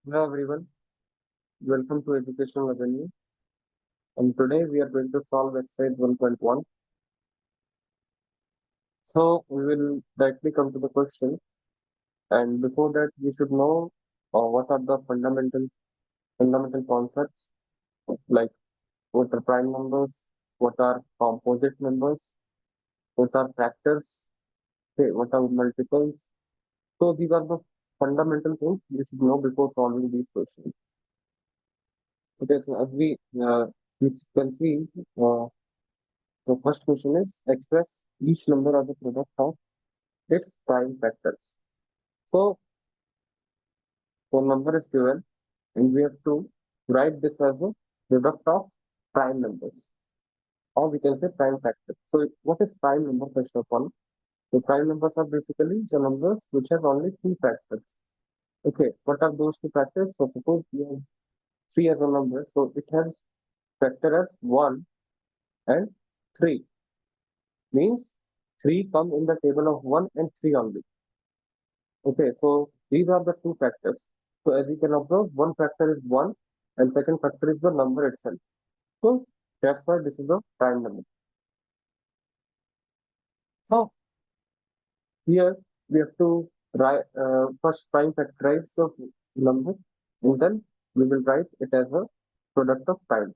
Hello everyone, welcome to Educational Avenue. And today we are going to solve exercise 1.1. So we will directly come to the question. And before that, we should know what are the fundamental concepts like what are prime numbers, what are composite numbers, what are factors, okay, what are multiples. So these are the fundamental things you should know before solving these questions. Okay, so as we can see, uh, the first question is express each number as a product of its prime factors. So one number is given and we have to write this as a product of prime numbers or we can say prime factors. So what is prime number first of all? The prime numbers are basically the numbers which have only two factors. Okay, what are those two factors? So suppose we have 3 as a number, so it has factor as 1 and 3. Means 3 come in the table of 1 and 3 only. Okay, so these are the two factors. So as you can observe, one factor is 1 and second factor is the number itself. So that's why this is a prime number. So here we have to write first prime factorize the number and then we will write it as a product of primes.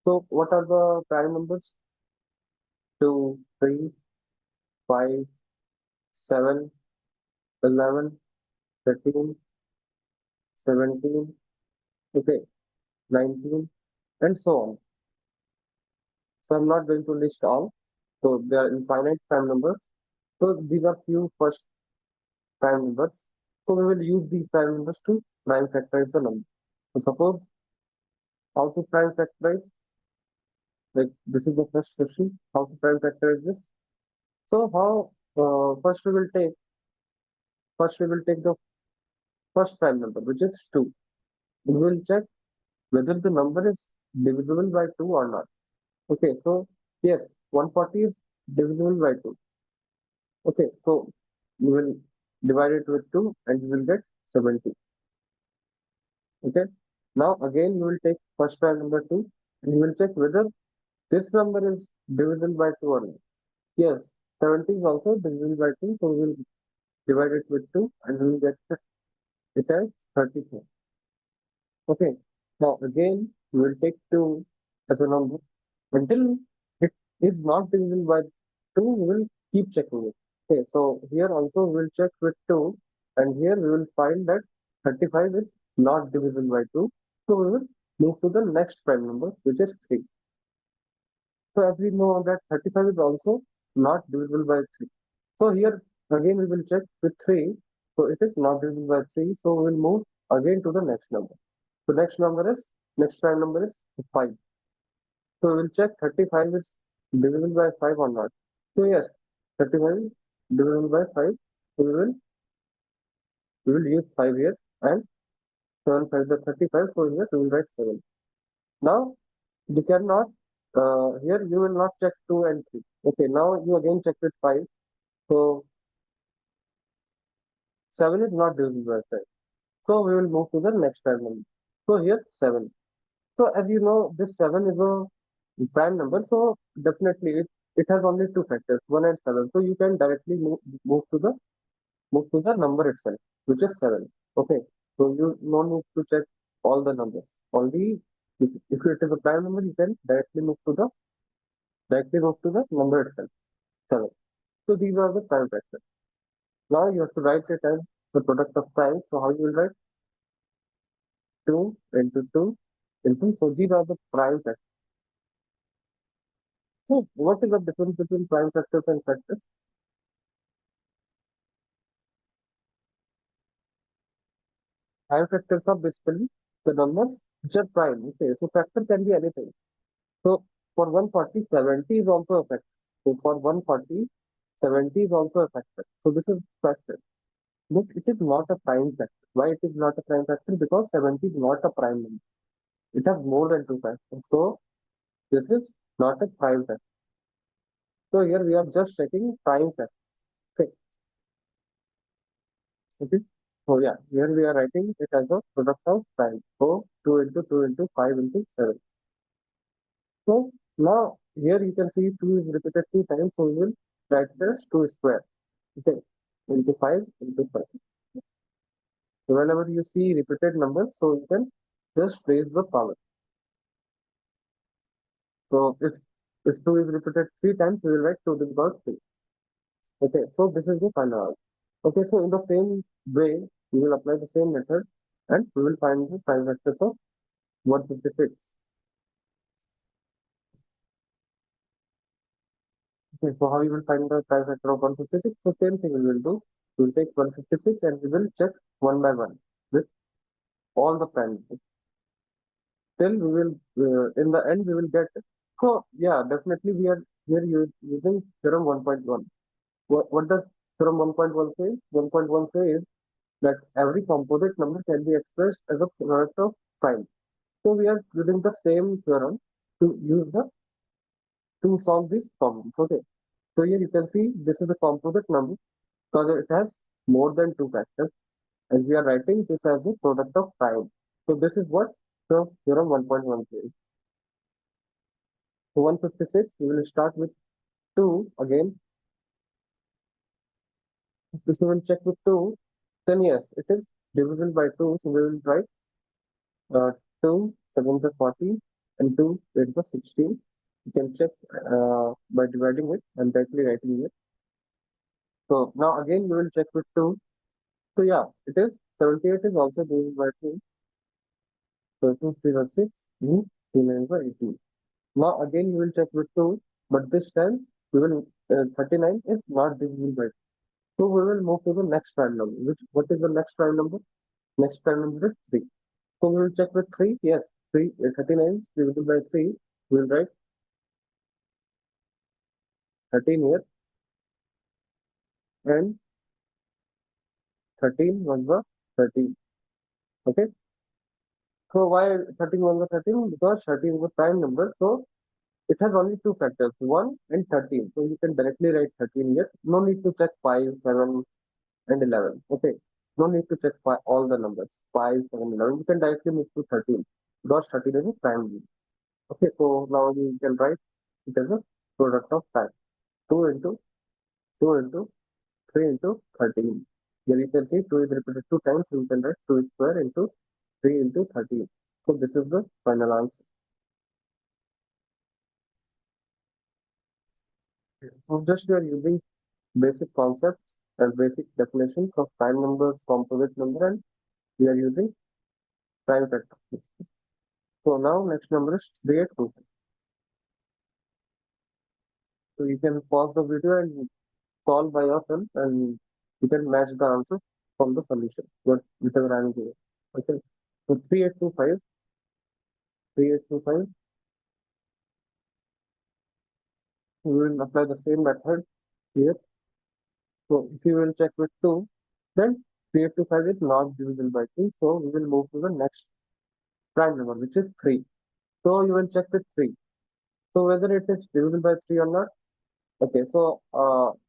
So what are the prime numbers? 2, 3, 5, 7, 11, 13, 17, okay, 19 and so on. So I'm not going to list all. So there are infinite prime numbers. So these are few first prime numbers. So we will use these prime numbers to prime factorize the number. So suppose how to prime factorize, like this is the first question, how to prime factorize this. So how first we will take the first prime number which is 2. We will check whether the number is divisible by 2 or not. Okay, so yes, 140 is divisible by 2. Okay, so we will divide it with 2 and you will get 70. Okay. Now again you will take first prime number 2 and you will check whether this number is divisible by 2 or not. Yes, 70 is also divisible by 2, so we will divide it with 2 and we will get it as 34. Okay. Now again we will take 2 as a number until it is not divisible by 2, we will keep checking it. Okay, so here also we will check with 2 and here we will find that 35 is not divisible by 2. So we will move to the next prime number which is 3. So as we know that 35 is also not divisible by 3. So here again we will check with 3. So it is not divisible by 3. So we will move again to the next number. So next prime number is 5. So we will check 35 is divisible by 5 or not. So yes, 35 is divisible by 5. So we will use 5 here and 7 5 is 35. So here we will write 7. Now you cannot here you will not check 2 and 3. Okay, now you again check with 5. So 7 is not divisible by 5. So we will move to the next prime number. So here 7. So as you know, this 7 is a prime number. So definitely it has only two factors, 1 and 7. So you can directly move to the number itself, which is 7. Okay. So you no need to check all the numbers. Only if it is a prime number, you can directly move to the number itself, 7. So these are the prime factors. Now you have to write it as the product of primes. So how you will write 2 into 2 into, so these are the prime factors. So what is the difference between prime factors and factors? Prime factors are basically the numbers which are prime. Okay, so factor can be anything. So for 140, 70 is also a factor. So for 140, 70 is also a factor. So this is factor. But it is not a prime factor. Why it is not a prime factor? Because 70 is not a prime number. It has more than two factors. So this is not a prime factor. So here we are just checking prime factor. Okay. Okay. So yeah, here we are writing it as a product of prime. So 2 into 2 into 5 into 7. So now here you can see 2 is repeated 2 times, so we will write it as 2 square. Okay, into 5 into 5. So whenever you see repeated numbers, so you can just raise the power. So if 2 is repeated 3 times, we will write 2 to the power 3. Okay, so this is the final answer. Okay, so in the same way, we will apply the same method and we will find the prime factors of 156. Okay, so how you will find the prime factor of 156? So same thing we will do. We will take 156 and we will check one by one with all the prime numbers. Till we will, in the end, we will get. So yeah, definitely we are here using theorem 1.1. What does theorem 1.1 say? 1.1 says that every composite number can be expressed as a product of prime. So we are using the same theorem to solve this problem. Okay. So here you can see this is a composite number because it has more than two factors, and we are writing this as a product of prime. So this is what the theorem 1.1 says. So 156, we will start with 2 again. If we will check with 2, then yes, it is divisible by 2. So we will write uh, 2 7s are 40 and 2 8s are 16. You can check by dividing it and directly writing it. So now again we will check with 2. So yeah, it is 78 is also divisible by 2. So 2 3 are 6, 3 9 are 18. Now again we will check with 2, but this time we will 39 is not divisible by 2. So we will move to the next prime number. What is the next prime number? Next prime number is 3. So we will check with 3. Yes, 3 39 is divisible by 3. We will write 13 here and 13 was the 13. Okay. So why 13 was the 13? Because 13 is a prime number. So it has only two factors, 1 and 13. So you can directly write 13 here. No need to check 5, 7, and 11. Okay. No need to check all the numbers 5, 7, 11. You can directly move to 13 because 13 is a prime number. Okay. So now you can write it as a product of prime. 2 into 2 into 3 into 13. Here you can see 2 is repeated 2 times. So you can write 2 square into 3 into 13. So this is the final answer. So just we are using basic concepts and basic definitions of prime numbers, composite number, and we are using prime factor. So now next number is 3825. So you can pause the video and solve by yourself, and you can match the answer from the solution, whichever I am giving. Okay. So 3825, we will apply the same method here. So if you will check with 2, then 3825 is not divisible by 2. So we will move to the next prime number, which is 3. So you will check with 3. So whether it is divisible by 3 or not. Okay, so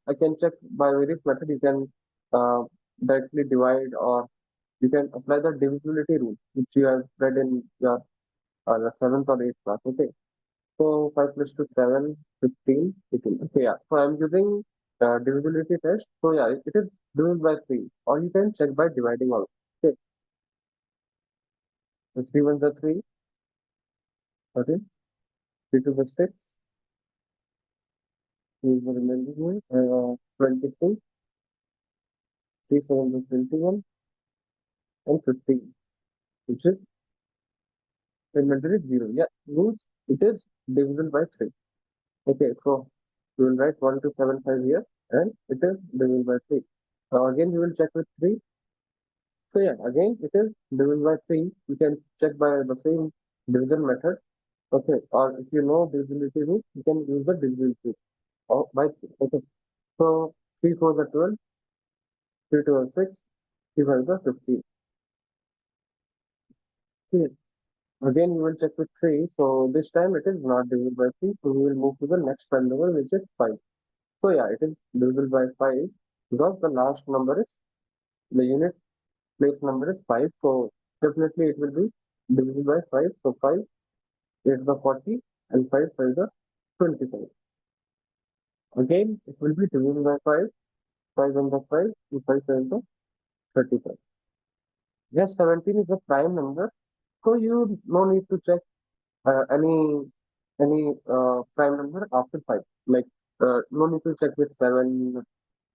I can check by various methods. You can uh, directly divide, or you can apply the divisibility rule, which you have read in your the 7th or 8th class. Okay, so 5 plus 2, 7, 15, 18. Okay, yeah. So I'm using divisibility test. So yeah, it is divisible by 3, or you can check by dividing also. Okay, so 3 ones are 3, okay, 3 2 is 6, 3 is the remaining one, 22, 3 7 is 21, and 15, which is remainder is 0. Yeah, means it is divisible by 3. Okay, so we will write 1275 here, and it is divisible by 3. Now again we will check with 3. So yeah, again it is divisible by 3. You can check by the same division method. Okay, or if you know divisibility rule, you can use the divisibility by 3. Okay, so 3 4 is 12, 3 2 is 6, 3 5 is 15. Okay. Again, we will check with 3. So this time it is not divisible by 3. So we will move to the next prime number, which is 5. So yeah, it is divisible by 5 because the last number is the unit place number is 5. So definitely it will be divisible by 5. So 5 is the 40 and 5 is the 25. Again, it will be divisible by 5. 5 and the 5 and 5 is the 35. Yes, 17 is a prime number. So you no need to check any prime number after 5. Like no need to check with 7,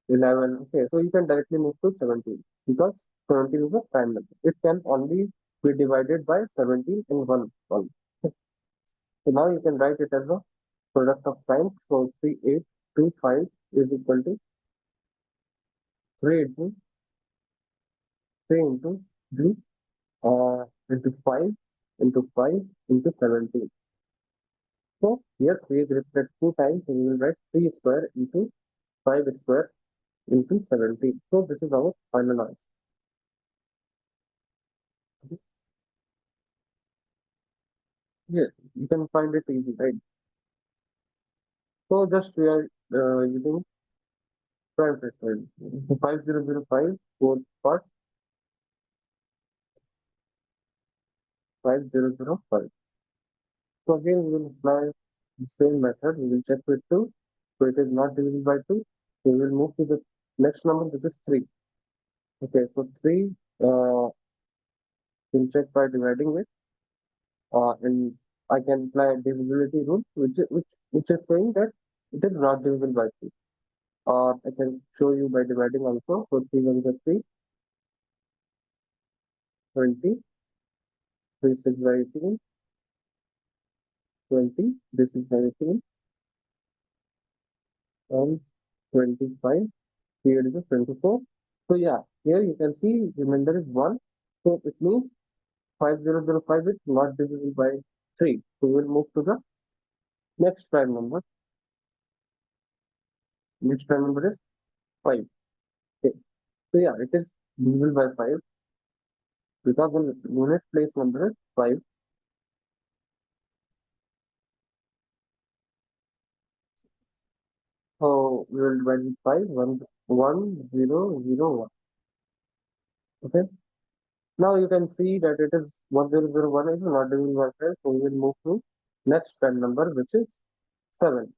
11. Okay, so you can directly move to 17 because 17 is a prime number. It can only be divided by 17 in one column. So now you can write it as a product of primes. So 3825 is equal to 3 into 3 into 3 into 5 into 5 into 17. So here 3 is represented 2 times, so we will write 3 square into 5 square into 17. So this is our final answer. Okay. Yeah, you can find it easy, right? So just we are using prime factor. So 5005 fourth part 5005. So again we will apply the same method. We will check with 2. So it is not divisible by 2. So we will move to the next number, which is 3. Okay, so 3 we'll check by dividing it. And I can apply a divisibility rule, which is saying that it is not divisible by 3. Or I can show you by dividing also. So 3 1 is 3, 20, 3 6 by 18, 20, this is 18, and 25, here it is 24. So yeah, here you can see remainder is 1. So it means 5005 is not divisible by 3. So we'll move to the next prime number. Next prime number is 5. Okay. So yeah, it is divisible by 5 because the unit place number is 5. So we will divide with 5, 1, 1, 0, 0, 1. Okay. Now you can see that it is 1001 is not divisible by 5. So we will move to next prime number, which is 7.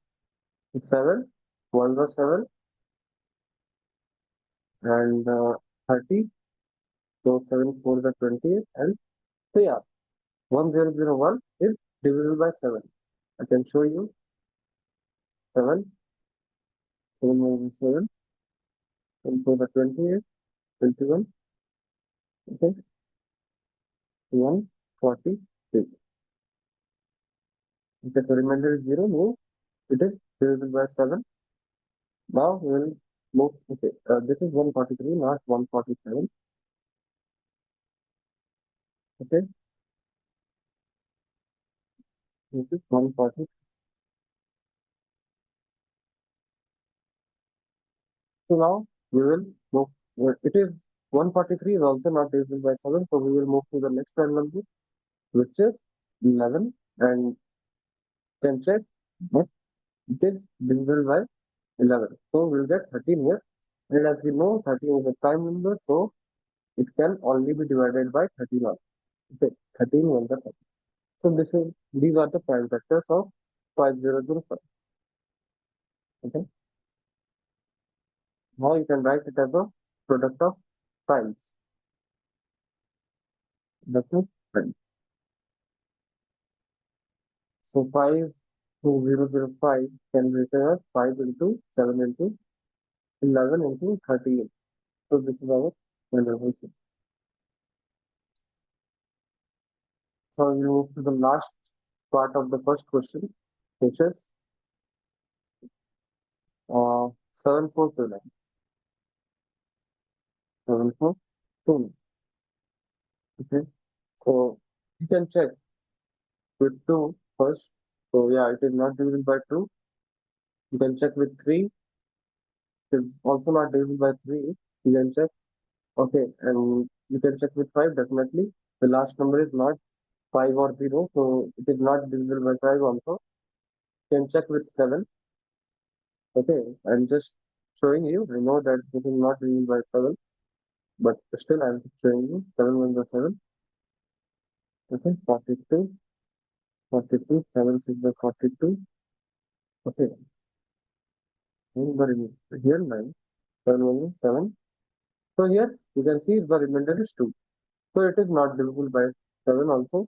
7, 1 was 7, and 30. So 7 4 the 28. And so yeah, 1001 is divisible by 7. I can show you 7, 7 minus 7, 7 4 the 28, 21. Okay, 143. Okay, so remainder is 0 means it is divisible by 7. Now we will move. Okay, this is 143, not 147. Okay, this is 140. So now we will move. It is 143 is also not divisible by 7. So we will move to the next prime number, which is 11, and can check that it is divisible by 11. So we'll get 13 here. And as you know, 13 is a prime number, so it can only be divided by 13 also. Okay, 13 1 the 13. So these are the prime factors of 5005. Okay. Now you can write it as a product of primes. That is prime. So 52005 can be written as 5 into 7 into 11 into 38. So this is our final answer. So we move to the last part of the first question, which is 7429. 7429. Okay. So you can check with 2 first. So yeah, it is not divisible by 2. You can check with 3. It is also not divisible by 3. You can check. Okay. And you can check with 5 definitely. The last number is not 5 or 0. So it is not divisible by 5 also. You can check with 7. Okay. I'm just showing you. I know that this is not divisible by 7. but still I'm showing you 7 ones are 7. Okay, 42, 42, 7 is the 42. Okay, and here 9, 7 1 is 7. So here you can see the remainder is 2. So it is not divisible by 7 also.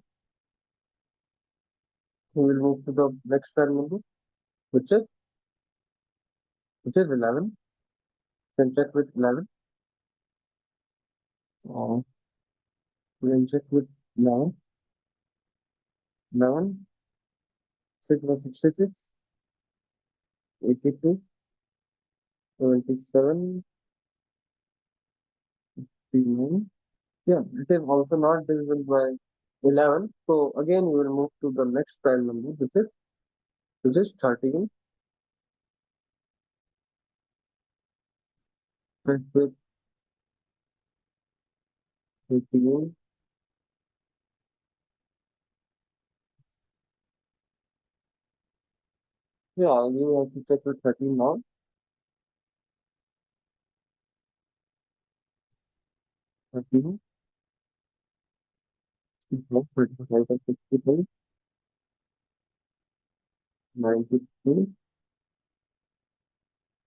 We will move to the next prime number, which is which is 11. You can check with 11. Uh, we can check with 11. 11, 6 by 66, 82, 77, 59. Yeah, it is also not divisible by 11. So again, we will move to the next prime number, which is 13. Check with 18. Yeah, you have to check with 13 now. Thirteen, 25, 63, 93,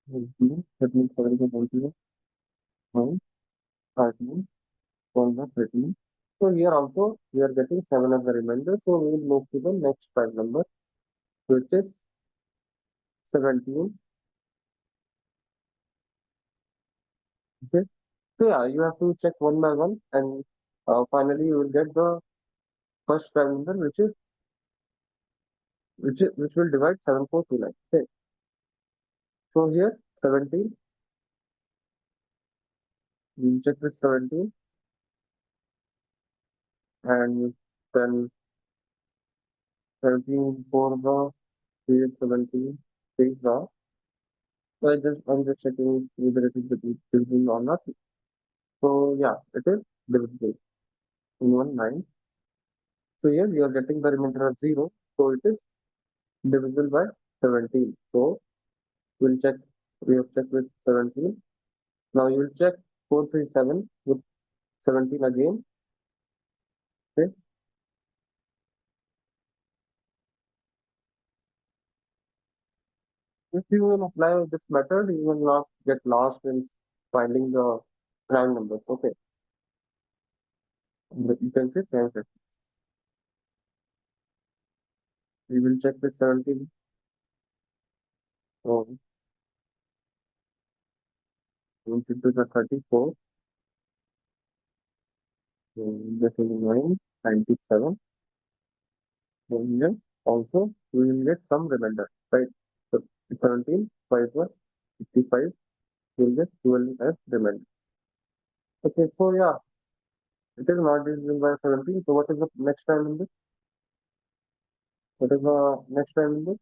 19, 13, 17, 19, 13, 13. So here also we are getting 7 of the remainder. So we will move to the next prime number, which is 17. Okay. So yeah, you have to check one by one, and finally you will get the first prime number, which will divide 7429. Okay. So here 17, we will check with 17, and then 17 for the 17 6 the. So I'm just checking whether it is divisible or not. So yeah, it is divisible in 9. So here we are getting the remainder of 0. So it is divisible by 17. So we'll check, we have checked with 17. Now you will check 437 with 17 again. Okay. If you will apply this method, you will not get lost in finding the prime numbers. Okay. You can say 10. We will check with 17. So into the 34. So this is 9, 97. So here also we will get some remainder, right? So 17, 5 was 55. We will get 12 as remainder. Okay, so yeah, it is not divisible by 17. So what is the next prime number? What is the next prime number?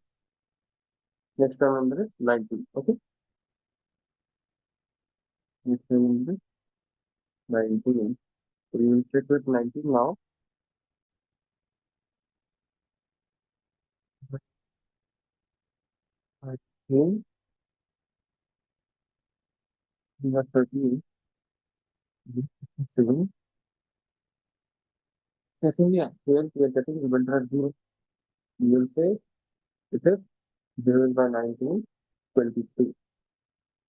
Next prime number is 19. Okay, next prime number is 19. So we will check with 19 now. I think we have 13, 7. Yes, so yeah, here we are getting remainder at 0. We will say it is divided by 19, 23.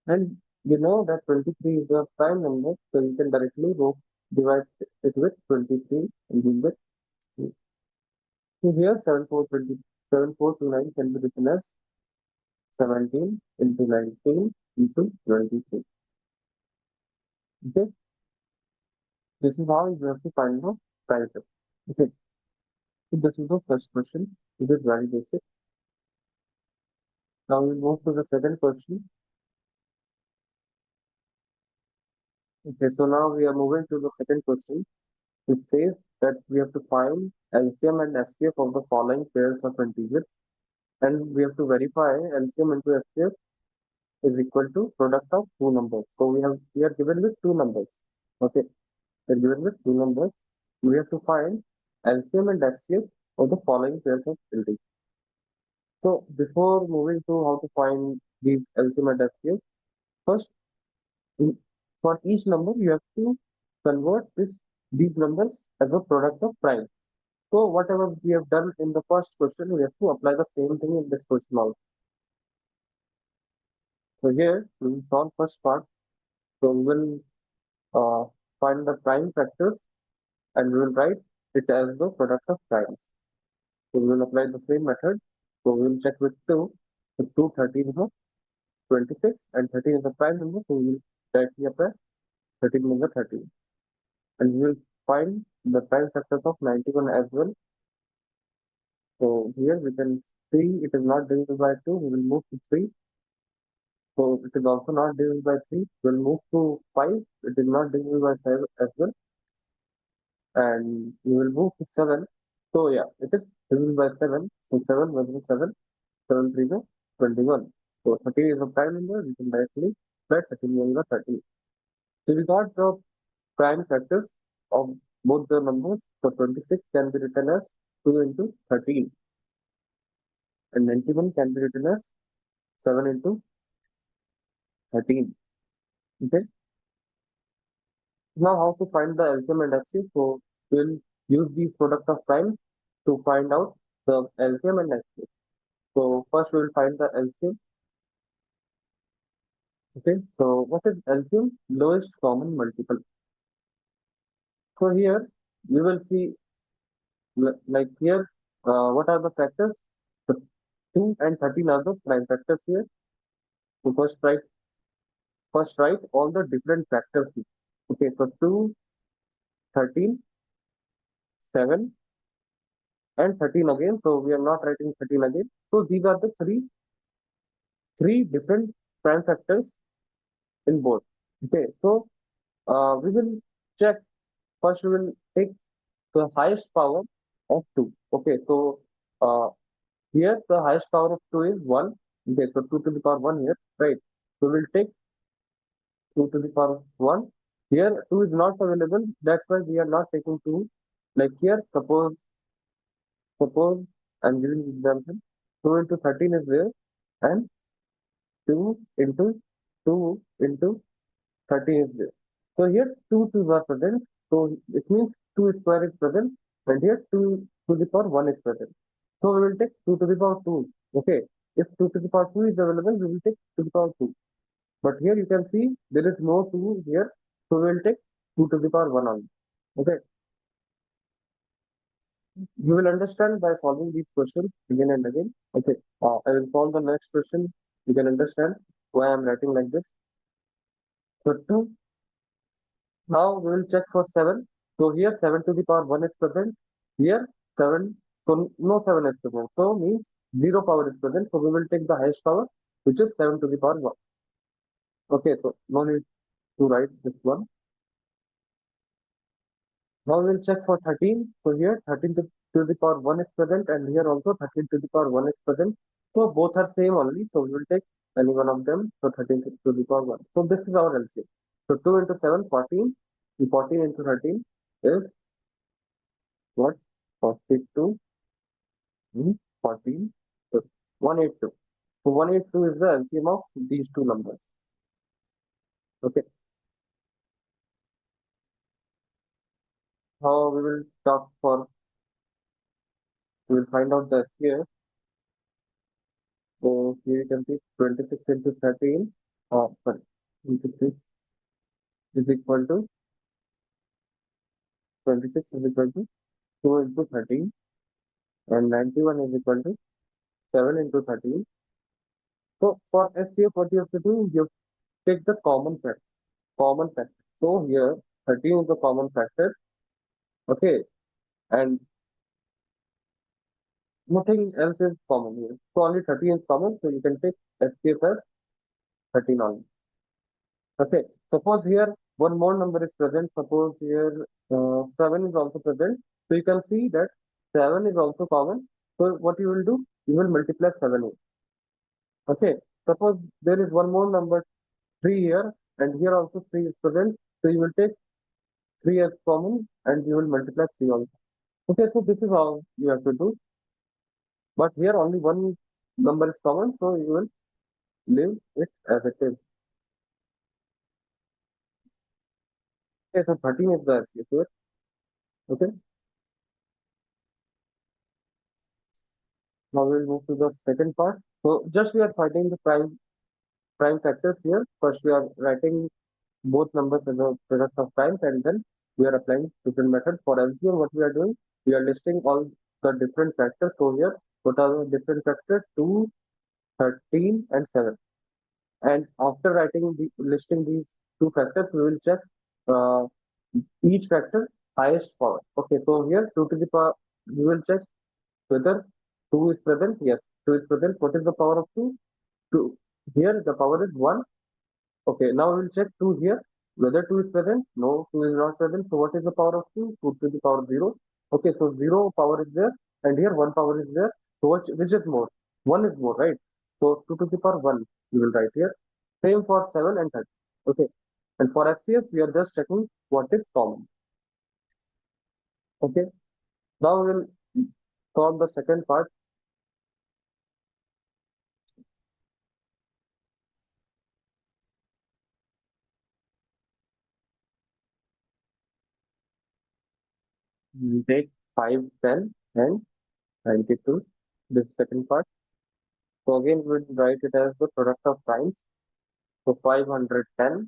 And you know that 23 is a prime number, so you can directly go divide it with 23 and give it. So here 7429 can be written as 17 into 19 into 23. Okay, this is how you have to find the parity. Okay, so this is the first question. It is very basic. Now we move to the second question. Okay, so now we are moving to the second question. It says that we have to find LCM and HCF of the following pairs of integers, and we have to verify LCM into HCF is equal to product of two numbers. So we are given with two numbers. Okay, we are given with two numbers. We have to find LCM and HCF of the following pairs of integers. So before moving to how to find these LCM and HCF, first For each number, you have to convert these numbers as a product of prime. So whatever we have done in the first question, we have to apply the same thing in this question also. So here we will solve first part. So we will find the prime factors and we will write it as the product of primes. So we will apply the same method. So we will check with 2. So 2, 13 is a 26 and 13 is a prime number. So we will directly apply 13 is a 13. And we will find the prime factors of 91 as well. So here we can see it is not divisible by 2. We will move to 3. So it is also not divisible by 3. We'll move to 5. It is not divisible by 5 as well. And we will move to 7. So yeah, it is divisible by 7. So 7 versus 7. 7 3 is 21. So 13 is a prime number. We can directly write 13 is a 13. So we got the prime factors of both the numbers. So 26 can be written as 2 into 13. And 91 can be written as 7 into 13. Okay. Now, how to find the LCM and HCF? So, we'll use these product of primes to find out the LCM and HCF. So, first we will find the LCM. Okay. So, what is LCM? Lowest common multiple. So, here we will see like here, what are the factors? The 2 and 13 are the prime factors here. So, first write all the different factors here. Okay. So, 2, 13, 7, and 13 again. So we are not writing 13 again. So these are the three different prime factors in both. Okay, so we will check first. We will take the highest power of 2. Okay, so uh, here the highest power of 2 is 1. Okay, so 2 to the power 1 here, right? So we'll take 2 to the power 1. Here 2 is not available. That's why we are not taking 2. Like here, suppose I'm giving an example. 2 into 13 is there, and 2 into 2 into 30 is there. So here 2 twos are present. So it means 2 square is present, and here 2 to the power 1 is present. So we will take 2 to the power 2. Okay. If 2 to the power 2 is available, we will take 2 to the power 2. But here you can see there is no 2 here. So we will take 2 to the power 1 only. Okay. You will understand by solving these questions again and again. Okay. I will solve the next question. You can understand why I am writing like this. So 2. Now we will check for 7. So here 7 to the power 1 is present. Here 7, so no 7 is present. So means 0 power is present. So we will take the highest power, which is 7 to the power 1. Okay, so no need to write this one. Now we will check for 13. So here 13 to the power 1 is present, and here also 13 to the power 1 is present. So both are same only. So we will take any one of them. So 13 to the power 1. So this is our LCM. So 2 into 7, 14. And 14 into 13 is what? 42, 14, so 182. So 182 is the LCM of these two numbers. Okay. How we will stop for, we will find out the SCF. So here you can see 26 into 13, sorry, into 6 is equal to 26 is equal to 2 into 13, and 91 is equal to 7 into 13. So for SCF, what you have to do, you take the common factor. Common factor. So here 13 is the common factor. Okay, and nothing else is common here. So only 13 is common. So you can take SKF as 13 only. Okay. Suppose here one more number is present. Suppose here 7 is also present. So you can see that 7 is also common. So what you will do? You will multiply 7 here. Okay. Suppose there is one more number 3 here, and here also 3 is present. So you will take 3 as common, and you will multiply 3 also. Okay. So this is how you have to do. But here only one number is common. So you will leave it as it is. Okay, so 13 is the HCF here. Okay, now we'll move to the second part. So just we are finding the prime factors here. First, we are writing both numbers as a product of primes, and then we are applying different methods. For LCM, what we are doing, we are listing all the different factors. So here, what are the different factors? 2, 13, and 7. And after listing these two factors, we will check uh, each factor highest power. Okay, so here 2 to the power, we will check whether 2 is present. Yes, 2 is present. What is the power of 2? 2. Here the power is 1. Okay, now we'll check 2 here. Whether 2 is present? No, 2 is not present. So what is the power of 2? 2 to the power 0. Okay, so 0 power is there, and here 1 power is there. So which is more? 1 is more, right? So 2 to the power 1 we will write here. Same for 7 and 30. Okay, and for SCF we are just checking what is common. Okay, now we will solve the second part. We take 5, 10, and 92. This second part. So again we'll write it as the product of primes. So 510.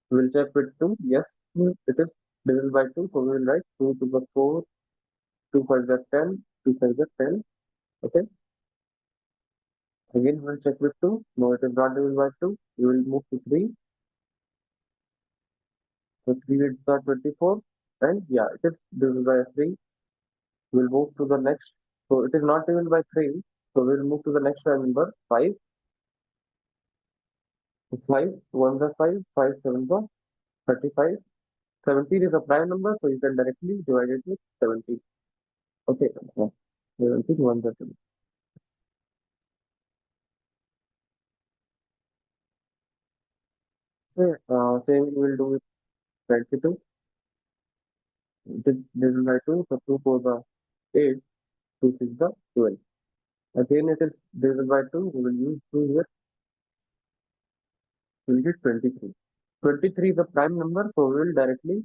We'll check with 2. Yes, it is divisible by 2. So we will write 2 to the 4, 2 5 is 10, 2 5 is 10. Okay. Again, we'll check with 2. No, it is not divisible by 2. We will move to 3. So 3 is 24. And yeah, it is divisible by 3. We'll move to the next. So it is not divisible by 3. So we'll move to the next number 5. So 5, 1 is 5, 5 7 is 35. 17 is a prime number, so you can directly divide it with 17. Okay. Yeah. 17, 1 is 7. Okay, same we will do with 22. This is by 2, so 2 for the 8, 2 6 the 12. Again, it is divided by 2, we will use 2 here, we will get 23. 23 is a prime number, so we will directly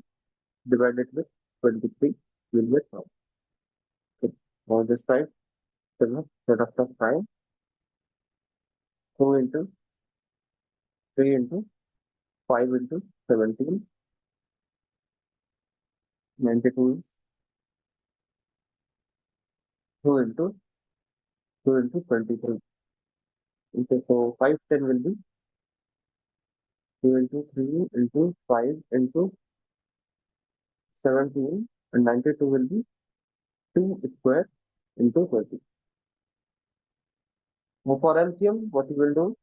divide it with 23, we will get 1. Okay. Now this side, the product of prime, 2 into 3 into 5 into 17, 92 is 2 into 2 into 23. Okay, so 5 10 will be 2 into 3 into 5 into 17, and 92 will be 2 square into 30. Now for LCM, what you will do,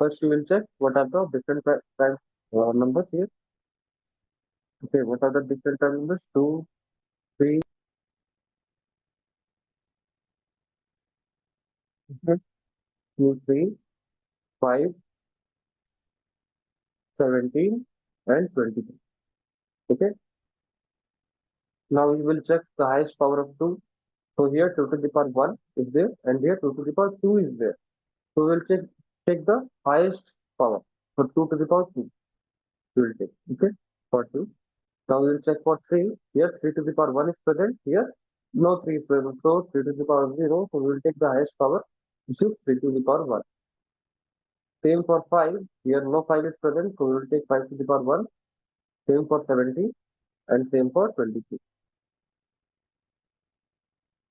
first you will check what are the different prime numbers here. Okay, what are the different prime numbers? 2, 3, 2, 3, 5, 17, and 23. Okay, now you will check the highest power of 2. So here 2 to the power 1 is there, and here 2 to the power 2 is there. So we will take the highest power. So 2 to the power 2 we will take. Okay, for 2. Now we will check for 3. Here 3 to the power 1 is present. Here no 3 is present. So 3 to the power 0. So we will take the highest power, which is 3 to the power 1. Same for 5. Here no 5 is present. So we will take 5 to the power 1. Same for 17 and same for 23.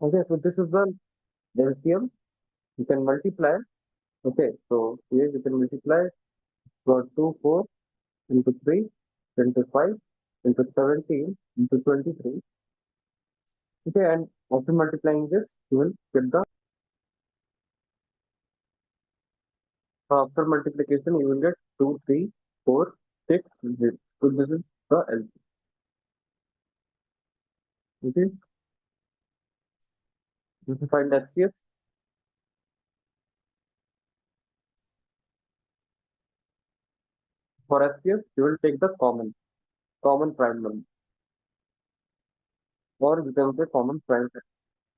Okay, so this is the LCM. You can multiply. Okay, so here you can multiply for 2, 4 into 3 into 5 into 17 into 23. Okay, and after multiplying this, you will get the after multiplication, you will get 2, 3, 4, 6, 0. So this is the LCM. Okay, you can find SCF. For SCF, you will take the common prime number, or you can say common prime factor.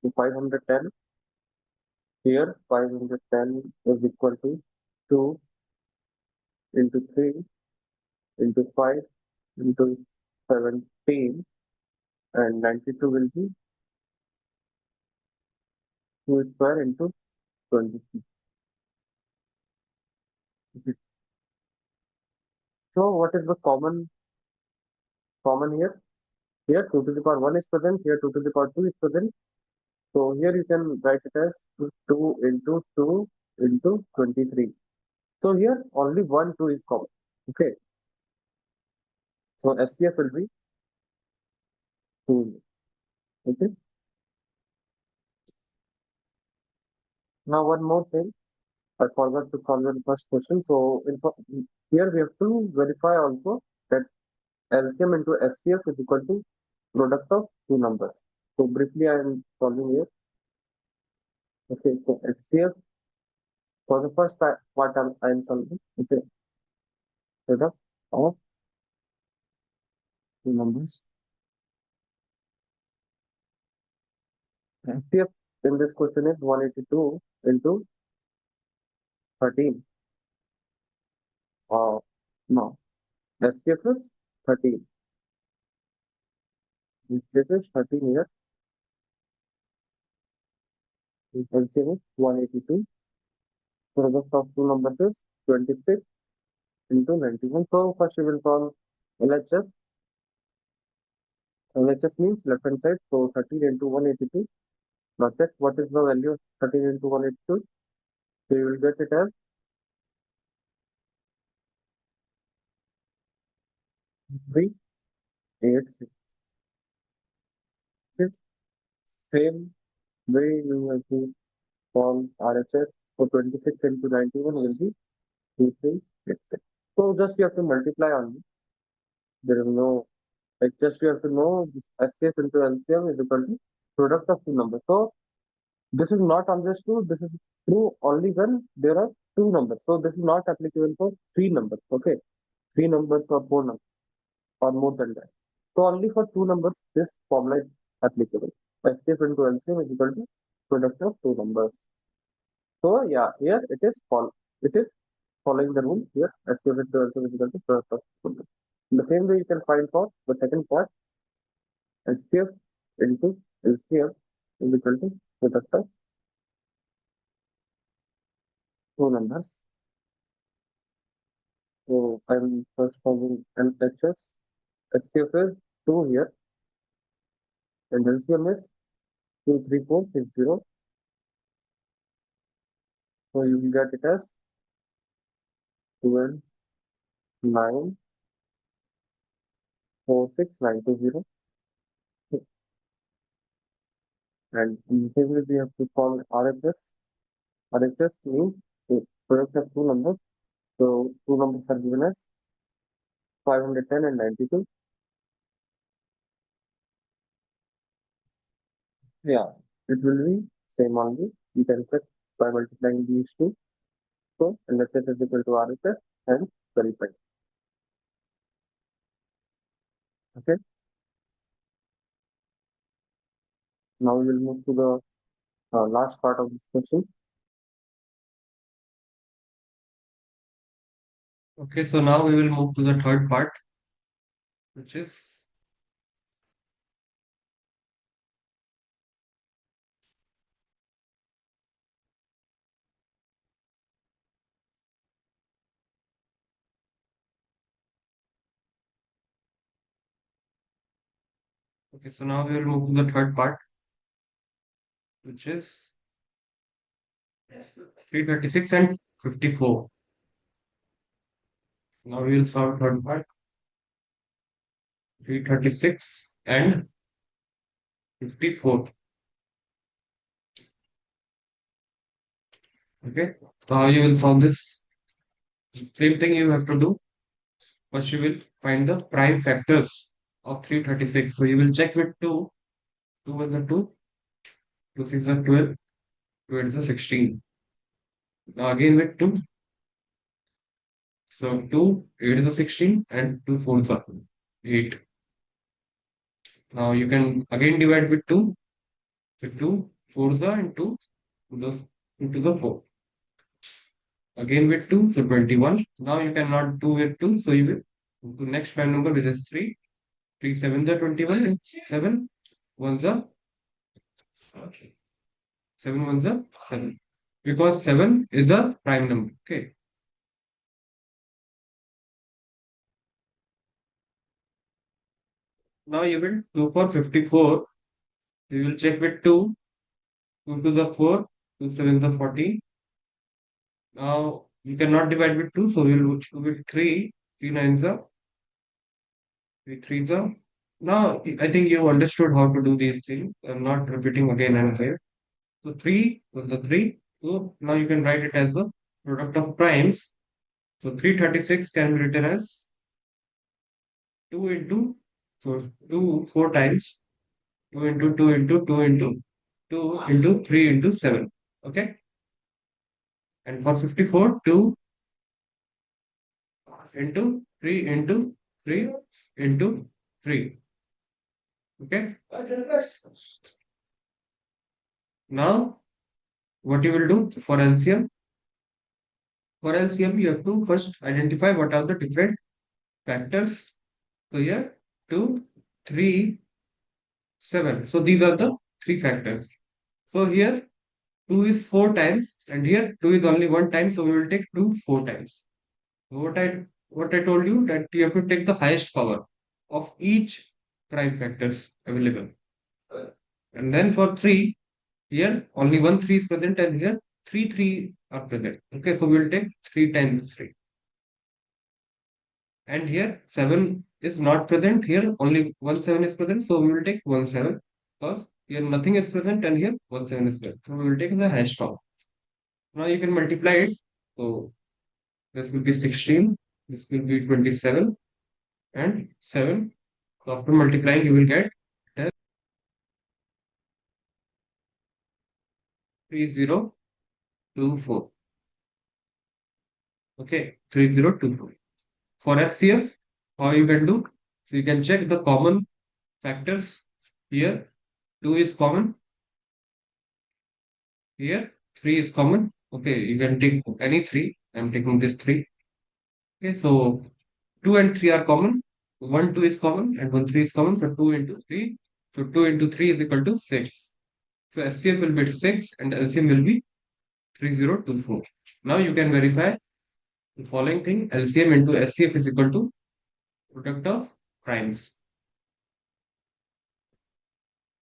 So 510 here, 510 is equal to 2 into 3 into 5 into 17, and 92 will be 2 square into 23. Okay. So what is the common here? Here 2 to the power 1 is present, here 2 to the power 2 is present. So here you can write it as 2 into 2 into 23. So here only 1 2 is common. Okay. So HCF will be 2. Okay. Now one more thing. I forgot to solve the first question. So here we have to verify also that LCM into HCF is equal to product of two numbers. So briefly I am solving here. Okay, so HCF for the first part I am solving. Okay, product of two numbers. HCF in this question is 182 into 13. No, HCF is 13. This is 13 here. LCM is 182. Product of two numbers is 26 into 91. So first we will solve LHS. LHS means left hand side. So 13 into 182. Now check what is the value of 13 into 182. So you will get it as 386. Same way you have to solve RHS. So 26 into 91 will be 2386. So just you have to multiply only. There is no, like just you have to know this HCF into LCM is equal to product of two numbers. So this is not always true. This is true only when there are two numbers. So this is not applicable for three numbers. Okay, three numbers or four numbers or more than that. So only for two numbers this formula is applicable. HCF into LCM is equal to product of two numbers. So yeah, here it is following the rule here. HCF into LCM is equal to product of two numbers. In the same way you can find for the second part, HCF into LCM is equal to product of two numbers. So I'm first solving LHS. HCF is 2 here and LCM is 23460. So you will get it as 12 9 46920. And in the same way we have to solve RHS. RHS means the product of two numbers. So two numbers are given as 510 and 92. Yeah, it will be same only. You can check by multiplying these two. So LHS is equal to RHS and verify. Okay. Now we will move to the last part of this question. Okay, so now we will move to the third part, which is okay, so now we will move to the third part, which is 336 and 54. Now we will solve third part, 336 and 54. Okay, so how you will solve this? Same thing you have to do. First, you will find the prime factors of 336. So you will check with 2. 2 is the 2, 2 6 is 12, 2 8 is 16. Now again with 2. So 2 8 is 16 and 2 4 is 8. Now you can again divide with 2. So 2 4 is and 2 into the 4. Again with 2, so 21. Now you cannot do with 2, so you will to next prime number, which is 3. 3 7s are 21, and 7 ones are okay. 7 ones are 7. Because 7 is a prime number. Okay. Now you will 2 for 54. You will check with 2. 2 to the 4. 2 7 the 14. Now you cannot divide with 2, so we will do with 3. 3 9s are 3 3s are. Now I think you understood how to do these things. I'm not repeating again and again. So 3 was the 3. So now you can write it as the product of primes. So 336 can be written as 2 into, so 2 4 times, 2 into 2 into 2 into 2 into 3 into 7. Okay. And for 54, 2 into 3 into 3 into 3. Okay. Now, what you will do for LCM? For LCM, you have to first identify what are the different factors. So here, 2, 3, 7. So these are the three factors. So here, 2 is 4 times, and here 2 is only 1 time. So we will take 2 4 times. What I told you, that you have to take the highest power of each prime factors available. And then for 3, here only one 3 is present, and here 3 3 are present. Okay, so we will take 3 times 3. And here 7 is not present, here only 1 7 is present, so we will take 1 7, because here nothing is present and here 1 7 is present. So we will take the hash power. Now you can multiply it. So this will be 16, this will be 27, and 7. So after multiplying, you will get it as 3024. Okay, 3024. For HCF, how you can do? So you can check the common factors. Here 2 is common, here 3 is common. Okay, you can take any 3. I'm taking this 3. Okay, so 2 and 3 are common. 1 2 is common and 1 3 is common. So 2 into 3. So 2 into 3 is equal to 6. So HCF will be 6 and LCM will be 3024. Now you can verify the following thing: LCM into HCF is equal to product of primes.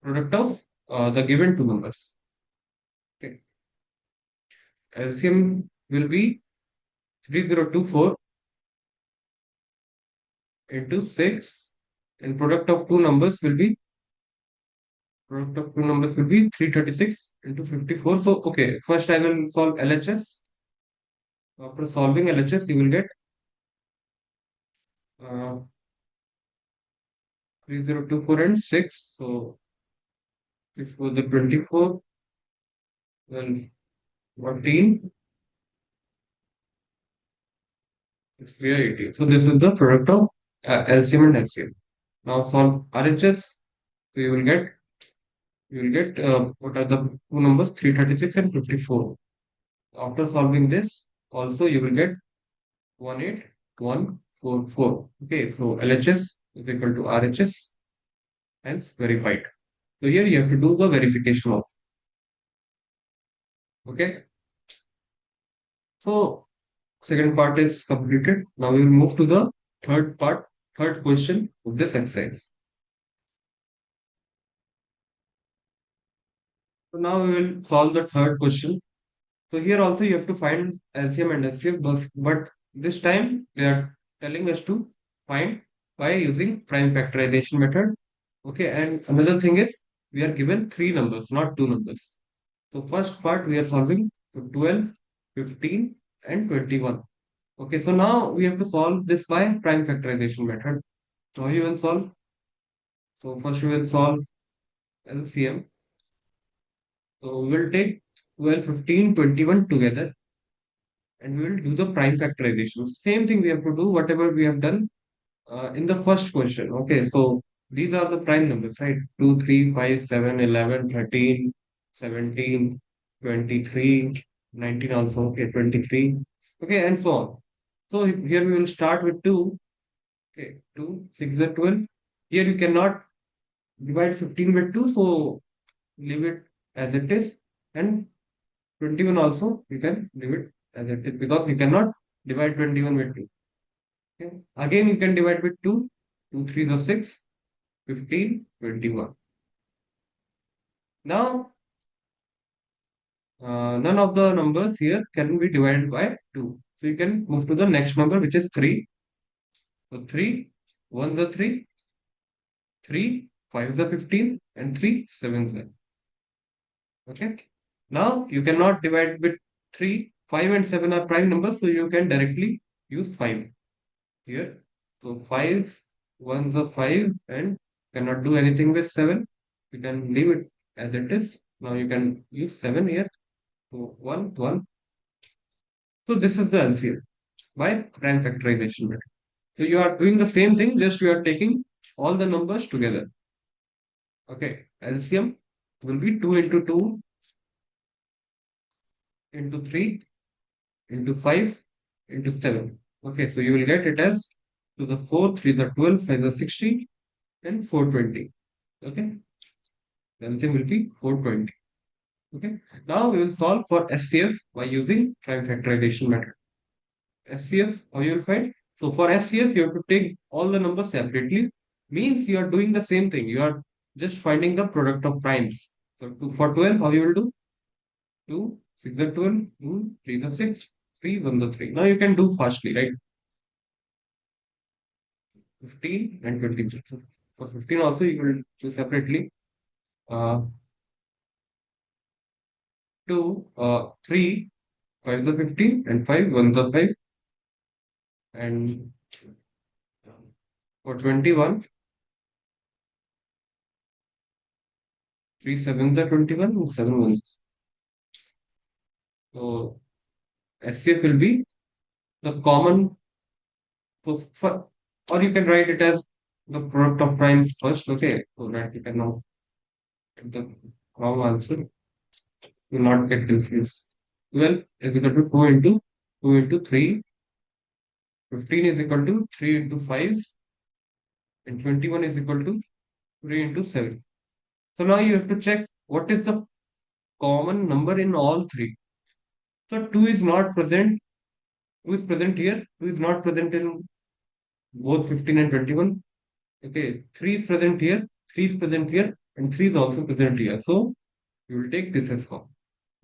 Product of the given two numbers. Okay. LCM will be 3024 into 6, and product of two numbers will be 336 into 54. So okay, first I will solve LHS. After solving LHS, you will get 3024 and 6. So 6 for the 24, then 14, 6 18. So this is the product of LCM and LCM. Now solve RHS. So you will get what are the two numbers, 336 and 54. After solving this, also you will get 18144. Okay, so LHS is equal to RHS, hence verified. So here you have to do the verification of. Okay, so second part is completed. Now we will move to the third part, third question of this exercise. So now we will solve the third question. So here also you have to find LCM and HCF, but this time they are telling us to find by using prime factorization method. Okay, and another thing is we are given three numbers, not two numbers. So first part we are solving, so 12, 15, and 21. Okay, so now we have to solve this by prime factorization method. So you will solve. So first we will solve LCM. So we will take 12, 15, 21 together, and we will do the prime factorization. Same thing we have to do whatever we have done in the first question. Okay, so these are the prime numbers, right? 2, 3, 5, 7, 11, 13, 17, 23, 19 also. Okay, 23. Okay, and so on. So here we will start with 2. Okay, 2, 6 are 12. Here you cannot divide 15 with 2, so leave it as it is. And 21 also, you can leave it as it is because you cannot divide 21 with 2. Okay. Again, you can divide with 2. 2 3s are 6, 15, 21. Now, none of the numbers here can be divided by 2. So you can move to the next number, which is 3. So 3, 1s are 3, 3, 5s are 15, and 3, 7s are. Okay. Now you cannot divide with 3. 5 and 7 are prime numbers, so you can directly use 5 here. So 5, 1s are 5, and cannot do anything with 7. You can leave it as it is. Now you can use 7 here. So 1, 1. So this is the LCM by prime factorization method. So you are doing the same thing, just you are taking all the numbers together. Okay, LCM will be 2 into 2 into 3 into 5 into 7. Okay, so you will get it as to the 4, 3 the 12, 5 the 60, and 420. Okay, the LCM will be 420. Okay, now we will solve for SCF by using prime factorization method. SCF, how you will find? So for SCF, you have to take all the numbers separately. Means you are doing the same thing. You are just finding the product of primes. So for 12, how you will do? 2, 6 are 12, 2, 3 are 6, 3, 1 are 3. Now you can do fastly, right? 15 and 20. So for 15 also you will do separately. 2, 3, 5 the 15 and 5, 1 the 5. And for 21, 3 7 the 21 and 7 ones. So SCF will be the common, or you can write it as the product of primes first, okay? So that you can now get the wrong answer. You will not get confused. 12 is equal to 2 into 3. 15 is equal to 3 into 5. And 21 is equal to 3 into 7. So now you have to check what is the common number in all three. So 2 is not present. 2 is present here. 2 is not present in both 15 and 21. Okay, 3 is present here, 3 is present here, and 3 is also present here. So you will take this as common.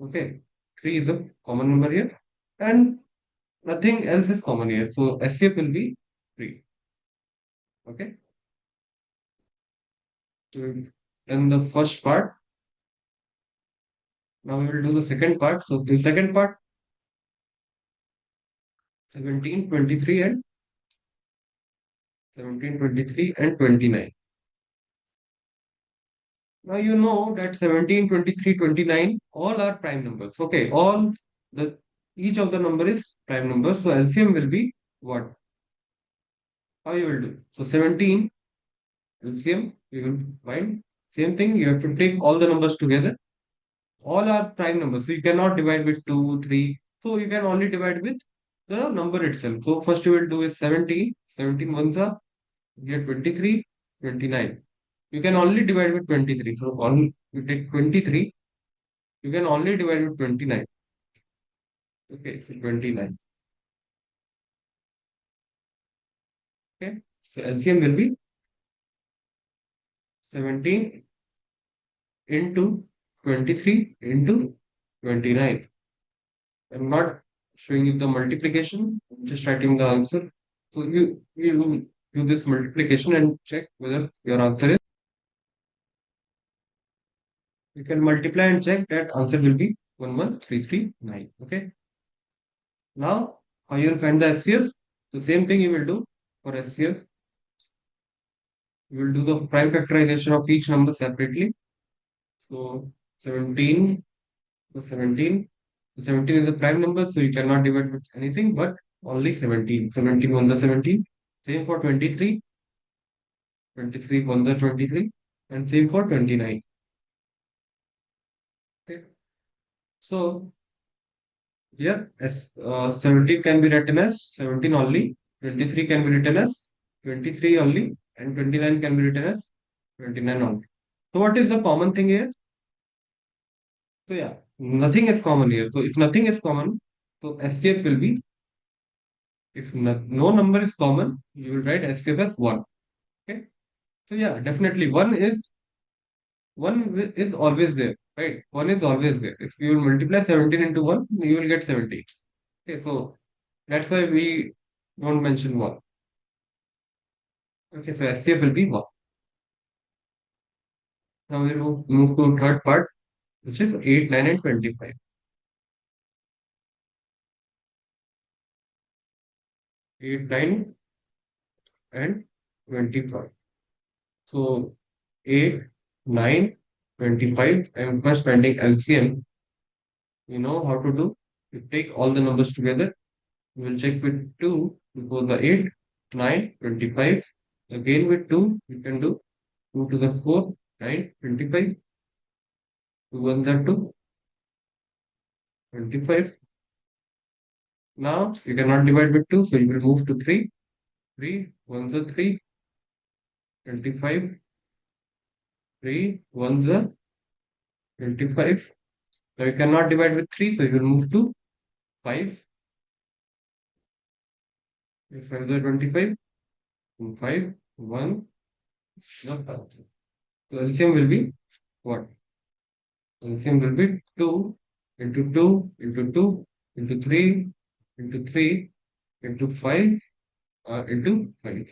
Okay, 3 is a common number here, and nothing else is common here. So SCF will be 3. Okay, so then the first part. Now we will do the second part. So the second part, 17, 23, and 17, 23, and 29. Now you know that 17, 23, 29 all are prime numbers. Okay, all the each of the number is prime number. So LCM will be what? How you will do? So 17 LCM you will find same thing. You have to take all the numbers together. All are prime numbers. So you cannot divide with 2, 3. So you can only divide with the number itself. So first you will do is 17. 17 ones are you get 23, 29. You can only divide with 23. So only you take 23. You can only divide with 29. Okay, so 29. Okay, so LCM will be 17 into 23 into 29. I'm not showing you the multiplication, I'm just writing the answer. So you do this multiplication and check whether your answer is. You can multiply and check that answer will be 11339. Okay. Now, how you will find the SCF? The same thing you will do for SCF. You will do the prime factorization of each number separately. So 17, so 17. 17 is a prime number, so you cannot divide with anything but only 17. 17 1 the 17. Same for 23. 23 1 the 23. And same for 29. Okay. So here as 17 can be written as 17 only. 23 can be written as 23 only, and 29 can be written as 29 only. So what is the common thing here? So yeah, nothing is common here. So if nothing is common, so SCF will be, if no number is common, you will write SCF as 1. Okay. So yeah, definitely one is always there, right? One is always there. If you will multiply 17 into 1, you will get 17. Okay, so that's why we don't mention 1. Okay, so SCF will be 1. Now we move to third part, which is 8, 9, and 25. 8, 9, and 25. So 8, 9, 25. I'm first finding LCM. You know how to do? You take all the numbers together. We will check with 2 before the 8, 9, 25. Again with 2, you can do 2 to the 4, 9, 25. 2 ones are 2, 25. Now you cannot divide with 2, so you will move to 3. 3 ones are 3, 25. 3 ones are 25. Now you cannot divide with 3, so you will move to 5. 5 are 25. 5, 1, not 5. So LCM will be what? LCM will be 2 into 2 into 2 into 3 into 3 into 5 into 5.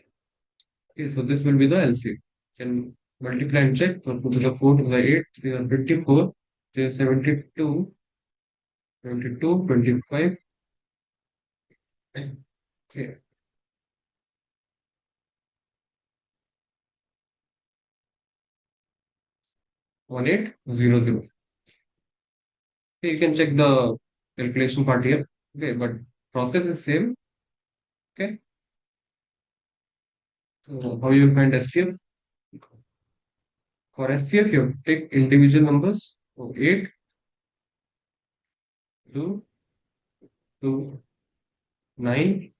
Okay, so this will be the LCM. Can multiply and check. So 2 to the 4 to the 8, 3 are 54, 3 are 72, 22, 25. Okay, 1800. Okay, you can check the calculation part here. Okay, but process is same. Okay, so how you find SCF? For SCF, you take individual numbers. So 8, 2, 2, 9,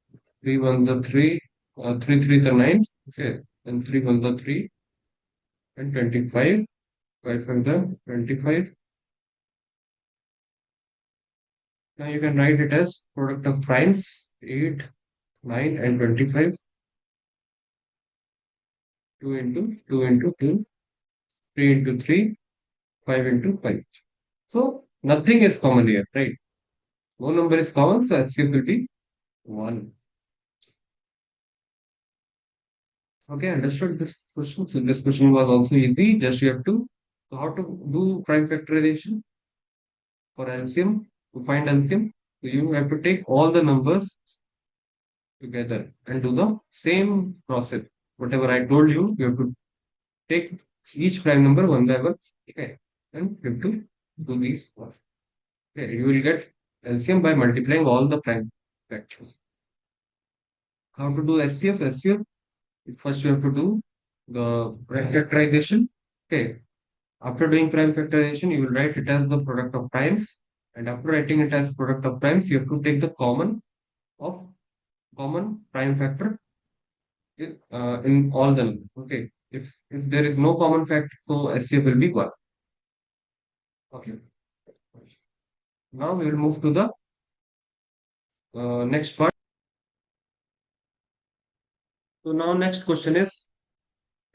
3 ones are 3, 3 threes are 9. Okay, and 3 ones are 3, and 25. 5 fives are 25. Now you can write it as product of primes 8, 9, and 25. 2 into 2 into 2, 3 into 3, 5 into 5. So nothing is common here, right? No number is common, so SCF will be 1. Okay, understood this question. So this question was also easy. Just you have to. So how to do prime factorization for LCM? To find LCM, so you have to take all the numbers together and do the same process. Whatever I told you, you have to take each prime number one by one. Okay, and you have to do these. Okay, you will get LCM by multiplying all the prime factors. How to do SCF? SCF, first you have to do the prime factorization. Okay, after doing prime factorization, you will write it as the product of primes. And after writing it as product of primes, you have to take the of common prime factor in all the numbers. Okay. If there is no common factor, so SCF will be 1. Okay. Now we will move to the next part. So now next question is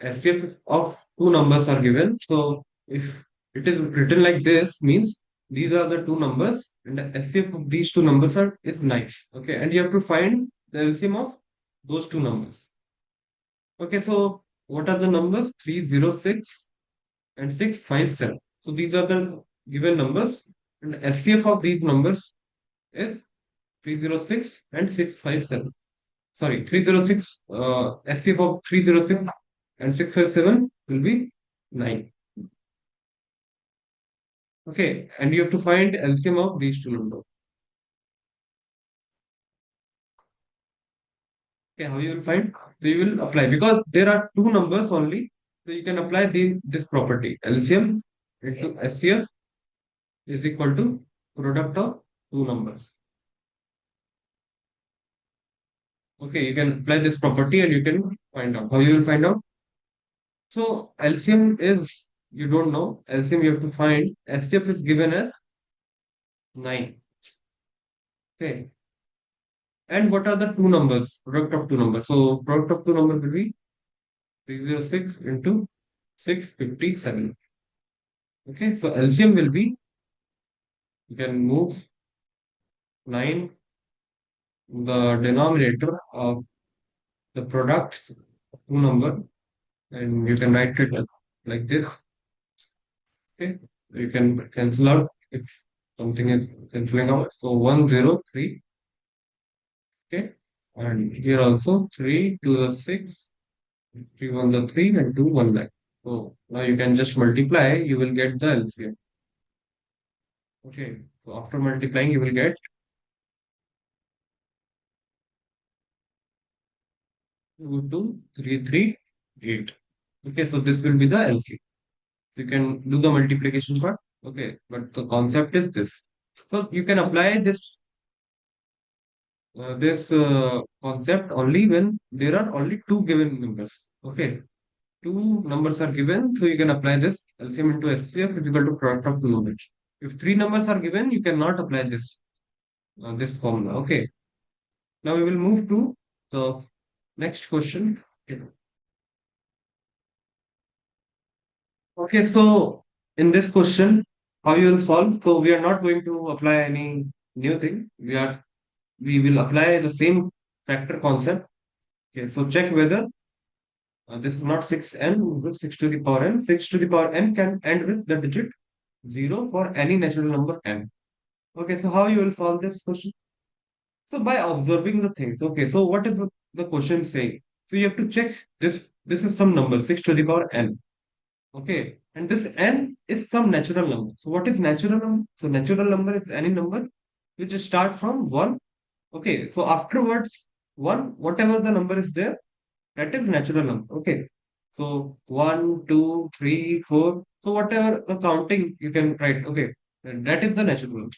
SCF of two numbers are given. So if it is written like this, means these are the two numbers, and the SCF of these two numbers are is 9. Okay, and you have to find the LCM of those two numbers. Okay, so what are the numbers? 306 and 657. So these are the given numbers, and the SCF of these numbers is 306 and 657. Sorry, 306, SCF of 306 and 657 will be 9. Okay, and you have to find LCM of these two numbers. Okay, how you will find? So you will apply, because there are two numbers only. So you can apply this property. LCM into SCF is equal to product of two numbers. Okay, you can apply this property and you can find out. How you will find out? So LCM is, you don't know. LCM you have to find. HCF is given as 9. Okay. And what are the two numbers? Product of two numbers. So product of two numbers will be 306 into 657. Okay. So LCM will be, you can move 9, the denominator of the products of two number, and you can write it like this. Okay. You can cancel out if something is cancelling out. So 103. Okay. And here also 3 to the 6, 3 1 the 3, and 2 1 9. So now you can just multiply, you will get the LCM. Okay. So after multiplying, you will get 22338. Okay. So this will be the LCM. You can do the multiplication part. Okay. But the concept is this. So you can apply this concept only when there are only two given numbers. Okay. Two numbers are given, so you can apply this LCM into HCF is equal to product of two numbers. If three numbers are given, you cannot apply this formula. Okay. Now we will move to the next question. Okay. Okay, so in this question, how you will solve? So we are not going to apply any new thing. We will apply the same factor concept. Okay, so check whether this is not 6n, this is 6 to the power n. 6 to the power n can end with the digit 0 for any natural number n. Okay, so how you will solve this question? So by observing the things. Okay, so what is the question saying? So you have to check this. This is some number 6 to the power n. Okay, and this n is some natural number. So what is natural number? So natural number is any number which start from 1. Okay, so afterwards 1, whatever the number is there, that is natural number. Okay, so 1, 2, 3, 4. So whatever the counting you can write. Okay, and that is the natural number.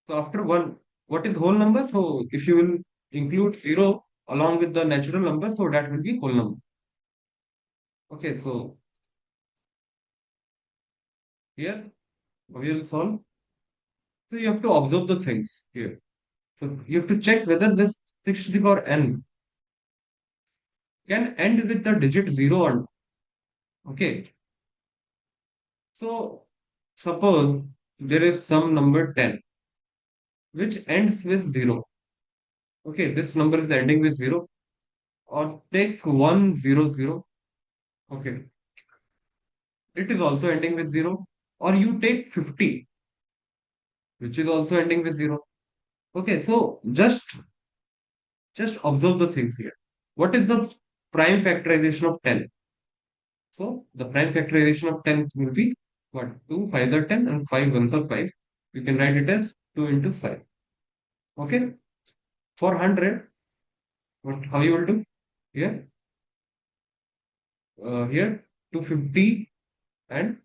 So after 1, what is whole number? So if you will include 0 along with the natural number, so that will be whole number. Okay, so here we will solve. So you have to observe the things here. So you have to check whether this 6 to the power n can end with the digit 0 or not. Okay, so suppose there is some number 10 which ends with 0. Okay, this number is ending with 0. Or take 100. Okay, it is also ending with 0. Or you take 50, which is also ending with 0. Okay, so just observe the things here. What is the prime factorization of 10? So the prime factorization of 10 will be what? 2 5 are 10 and 5 1s are 5. You can write it as 2 into 5. Okay, for 100, what how you will do? Here, here 250, and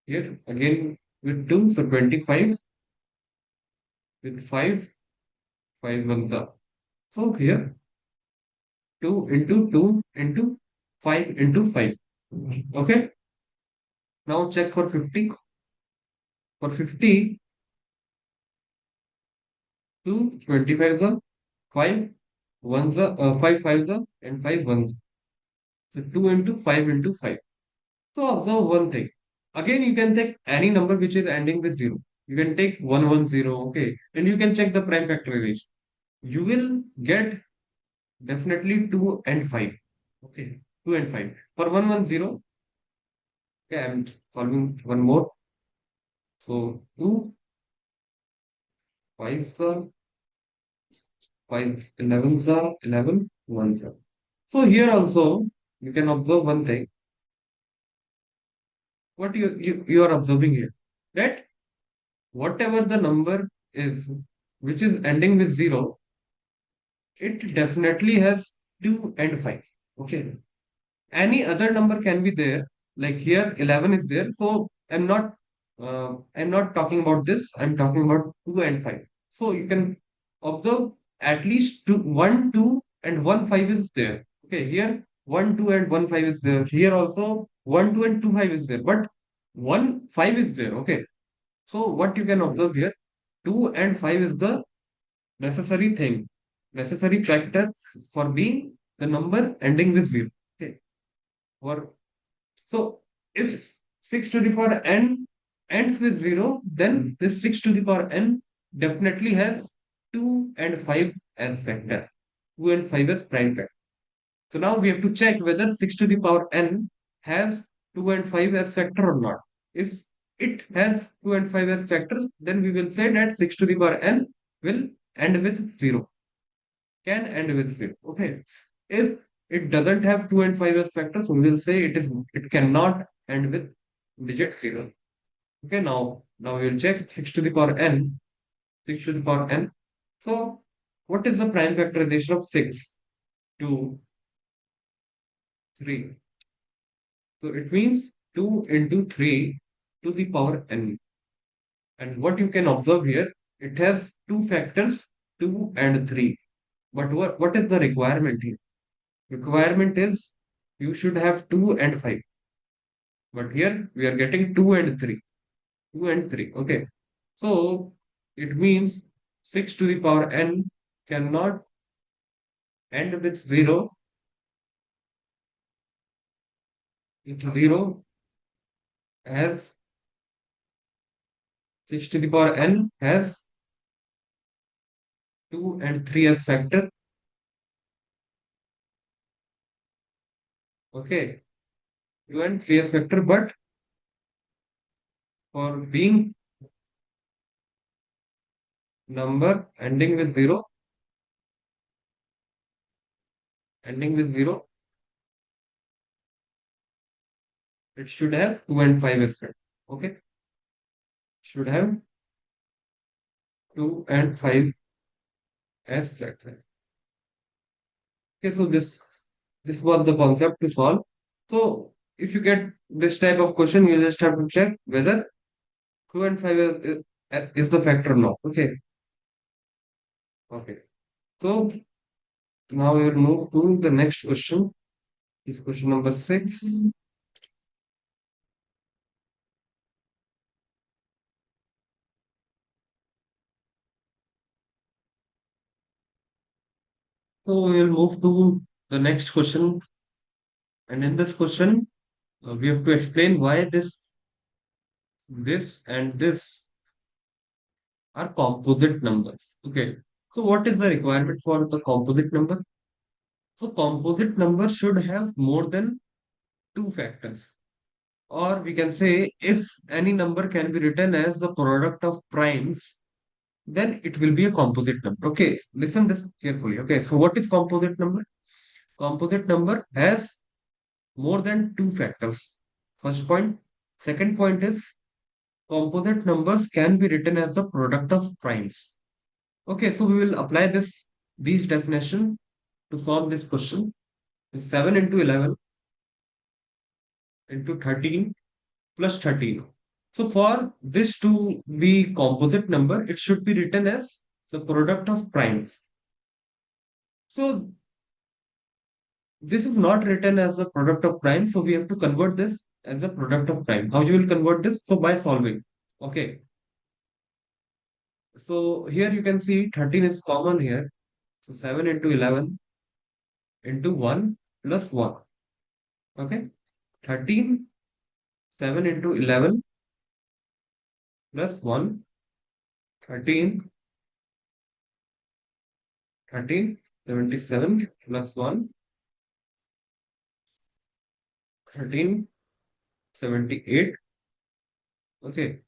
here again with 2, so 25 with 5, 5 1s are. So here 2 into 2 into 5 into 5. Okay, now check for 50. For 50, 2 25s are 5 1s are 5 5s are and 5 1s. So 2 into 5 into 5. So observe one thing. Again, you can take any number which is ending with 0. You can take 110, okay, and you can check the prime factorization. You will get definitely 2 and 5. Okay, 2 and 5. For 110, okay, I'm solving one more. So 2 5s are 5 11s are 11 1s are. So here also you can observe one thing. What you are observing here, that whatever the number is which is ending with 0, it definitely has 2 and 5. Okay. Any other number can be there. Like here 11 is there. So I'm not talking about this. I'm talking about 2 and 5. So you can observe at least 2, 1, 2 and 1 5 is there. Okay, here 1 2 and 1 5 is there. Here also 1 2 and 2 5 is there, but 1 5 is there. Okay, so what you can observe here, 2 and 5 is the necessary thing, necessary factor for being the number ending with 0. Okay, for so if 6 to the power n ends with 0, then this 6 to the power n definitely has 2 and 5 as factor. 2 and 5 as prime factor. So now we have to check whether 6 to the power n has 2 and 5 as factor or not. If it has 2 and 5 as factors, then we will say that 6 to the power n will end with 0. Can end with 0. Okay. If it doesn't have 2 and 5 as factors, we will say it cannot end with digit 0. Okay, now we will check 6 to the power n. 6 to the power n. So what is the prime factorization of 6? 2, 3. So it means 2 into 3 to the power n. And what you can observe here, it has two factors, 2 and 3. But what is the requirement here? Requirement is you should have 2 and 5. But here we are getting 2 and 3. 2 and 3. Okay. So it means 6 to the power n cannot end with 0. It's 0 as 6 to the power n has 2 and 3 as factor. Okay. 2 and 3 as factor, but for being number ending with 0, it should have 2 and 5 as factor. Okay. Should have 2 and 5 as factor. Okay, so this was the concept to solve. So if you get this type of question, you just have to check whether 2 and 5 is the factor or not. Okay. Okay. So now we will move to the next question. Is question number 6. So we will move to the next question. And in this question, we have to explain why this and this are composite numbers. Okay. So what is the requirement for the composite number? So composite number should have more than two factors. Or we can say if any number can be written as the product of primes, then it will be a composite number. Okay, listen this carefully. Okay, so what is composite number? Composite number has more than two factors. First point. Second point is composite numbers can be written as the product of primes. Okay, so we will apply these definition to solve this question. 7 into 11 into 13 plus 13. So for this to be composite number, it should be written as the product of primes. So this is not written as the product of prime, so we have to convert this as the product of prime. How you will convert this? So by solving. Okay. So here you can see 13 is common here. So 7 into 11 into 1 plus 1. Okay. 13, 7 into 11 plus 1, 13, 13, 77 plus 1, 13, 78. Okay.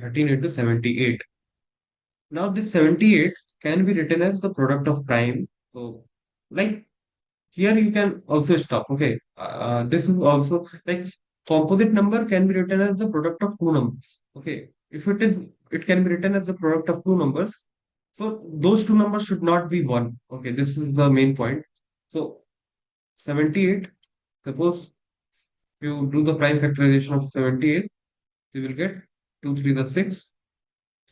13 into 78. Now this 78 can be written as the product of prime. So like here you can also stop. Okay. This is also like composite number can be written as the product of two numbers. Okay. If it can be written as the product of two numbers. So those two numbers should not be one. Okay. This is the main point. So 78, suppose you do the prime factorization of 78, you will get 2 3 the 6,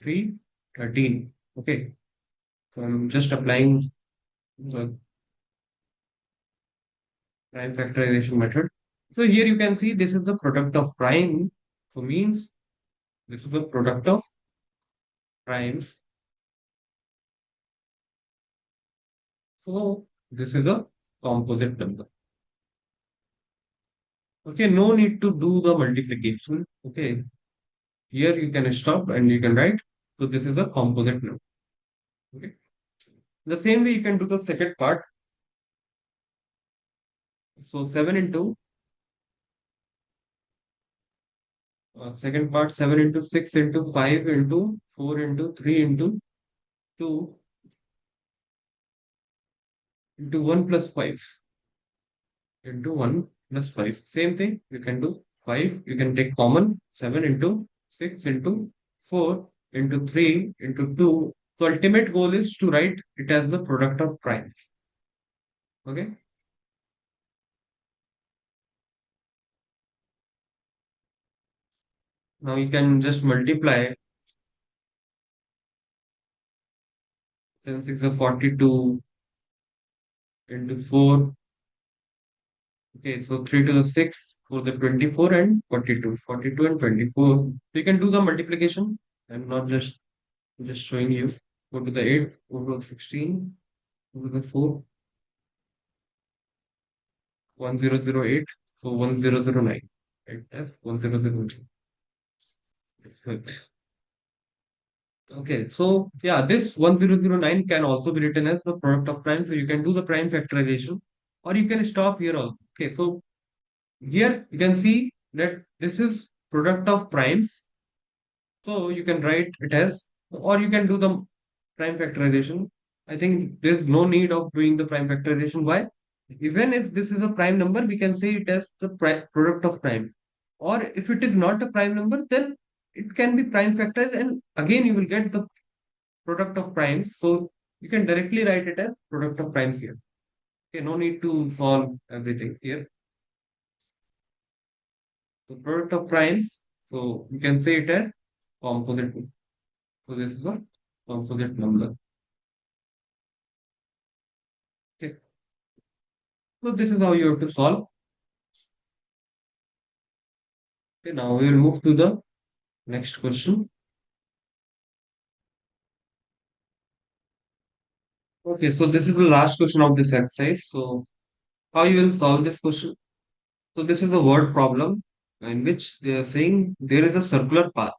3, 13. Okay. So I'm just applying the prime factorization method. So here you can see this is the product of prime. So means this is the product of primes. So this is a composite number. Okay, no need to do the multiplication. Okay, here you can stop and you can write. So this is a composite number. Okay. The same way you can do the second part. So 7 into second part 7 into 6 into 5 into 4 into 3 into 2 into 1 plus 5 into 1 plus 5. Same thing you can do 5. You can take common 7 into 6 into 4 into 3 into 2. So ultimate goal is to write it as the product of primes. Okay. Now you can just multiply 7 6 is 42 into 4. Okay, so 3 to the 6 for the 24 and 42. 42 and 24. So you can do the multiplication. I'm not just showing you. Go to the 8, go to the 16, go to the 4, 1008. So 1009. Right, that's 1009. Okay, so yeah, this 1009 can also be written as the product of prime. So you can do the prime factorization or you can stop here also. Okay, so here you can see that this is product of primes. So you can write it as, or you can do the prime factorization. I think there's no need of doing the prime factorization. Why? Even if this is a prime number, we can say it as the product of prime. Or if it is not a prime number, then it can be prime factorized, and again you will get the product of primes. So you can directly write it as product of primes here. Okay, no need to solve everything here. So product of primes. So you can say it as composite. So this is a composite number. Okay. So this is how you have to solve. Okay, now we will move to the next question. Okay, so this is the last question of this exercise. So how you will solve this question? So this is a word problem in which they are saying there is a circular path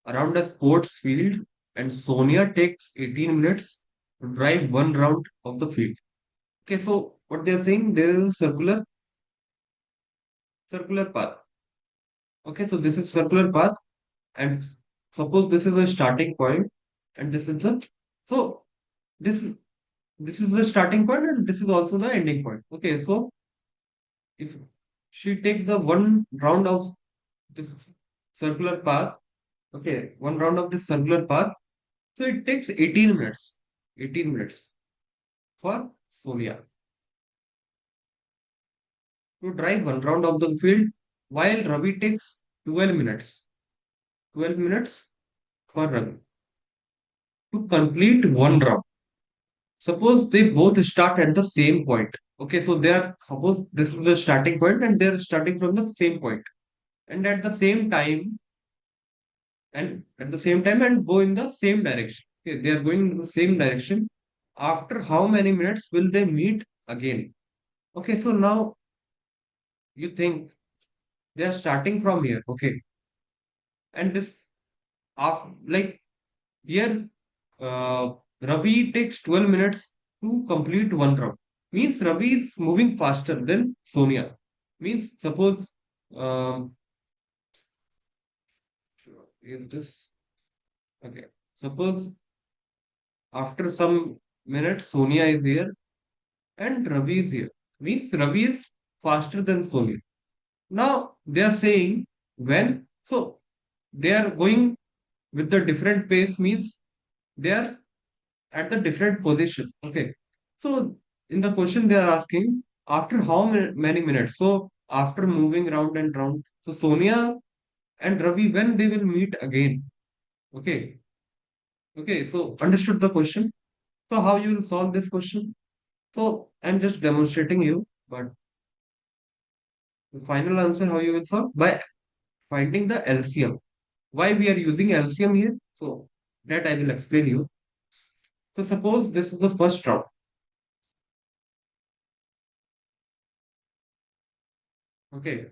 around a sports field and Sonia takes 18 minutes to drive one round of the field. Okay, so what they are saying there is a circular path. Okay, so this is circular path and suppose this is a starting point and this is the so this this is the starting point and this is also the ending point. Okay, so if she takes the one round of this circular path, okay, one round of this circular path, so it takes 18 minutes. 18 minutes for Sonia to drive one round of the field, while Ravi takes 12 minutes. 12 minutes for Ravi to complete one round. Suppose they both start at the same point. Okay, so they are suppose this is the starting point and they're starting from the same point. And at the same time, and go in the same direction. Okay, they are going in the same direction. After how many minutes will they meet again? Okay, so now you think they are starting from here. Okay, and this like here Ravi takes 12 minutes to complete one round. Means Ravi is moving faster than Sonia. Means suppose um, in this okay. Suppose after some minutes Sonia is here and Ravi is here. Means Ravi is faster than Sonia. Now they are saying when so they are going with the different pace means they are at the different position. Okay. So in the question they are asking after how many minutes? So after moving round and round. So Sonia and Ravi when they will meet again. Okay. Okay. So understood the question. So how you will solve this question? So I'm just demonstrating you, but the final answer how you will solve by finding the LCM. Why we are using LCM here? So that I will explain you. So suppose this is the first round. Okay.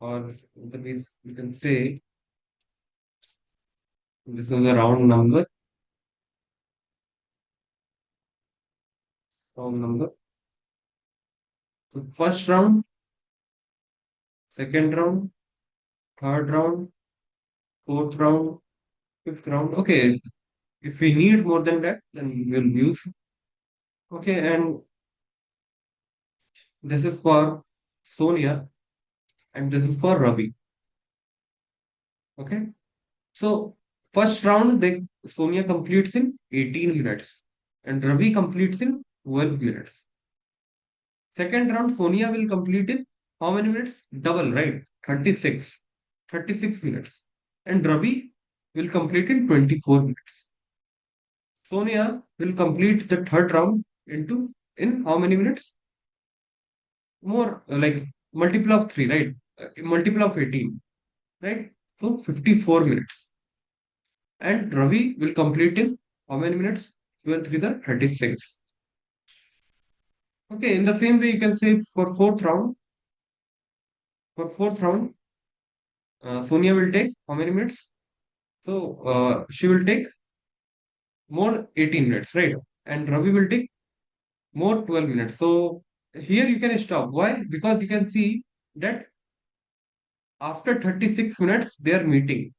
Or that means you can say this is a round number. So first round, second round, third round, fourth round, fifth round. Okay. If we need more than that, then we'll use. Okay. And this is for Sonia and this is for Ravi. Okay. So first round, Sonia completes in 18 minutes and Ravi completes in 12 minutes. Second round, Sonia will complete in how many minutes? Double, right? 36. 36 minutes. And Ravi will complete in 24 minutes. Sonia will complete the third round in how many minutes? More like multiple of 3, right? Multiple of 18, right? So 54 minutes. And Ravi will complete in how many minutes? 12 3 are 36. Okay, in the same way, you can say for fourth round, Sonia will take how many minutes? So she will take more 18 minutes, right? And Ravi will take more 12 minutes. So here you can stop. Why? Because you can see that after 36 minutes they are meeting.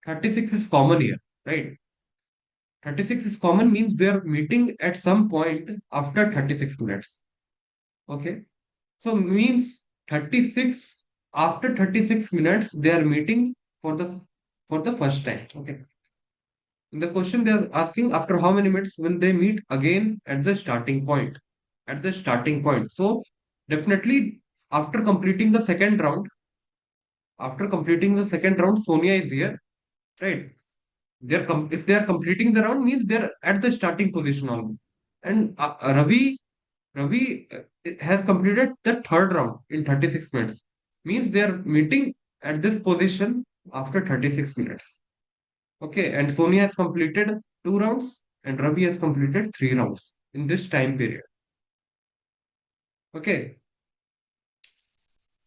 36 is common here, right? 36 is common means they are meeting at some point after 36 minutes. Okay. So means 36 after 36 minutes they are meeting for the first time. Okay. In the question they are asking after how many minutes will they meet again at the starting point. At the starting point. So definitely after completing the second round, Sonia is here, right? If they are completing the round means they're at the starting position only. And Ravi has completed the third round in 36 minutes. Means they are meeting at this position after 36 minutes. Okay, and Sonia has completed 2 rounds and Ravi has completed 3 rounds in this time period. Okay,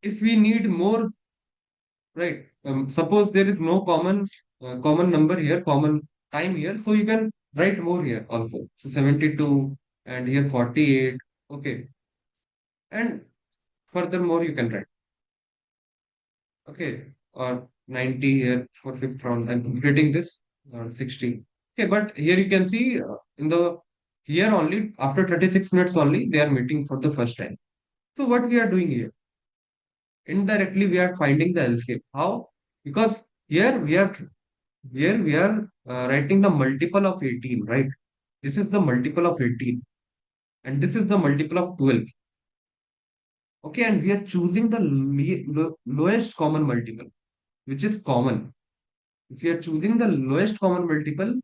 if we need more, right? Suppose there is no common number here, common time here, so you can write more here also. So 72 and here 48. Okay, and furthermore you can write. Okay, or 90 here for fifth round. I'm completing this 60. Okay, but here you can see here only after 36 minutes only they are meeting for the first time. So what we are doing here? Indirectly we are finding the LCM. How? Because here we are writing the multiple of 18, right? This is the multiple of 18 and this is the multiple of 12. Okay, and we are choosing the lowest common multiple, which is common. If we are choosing the lowest common multiple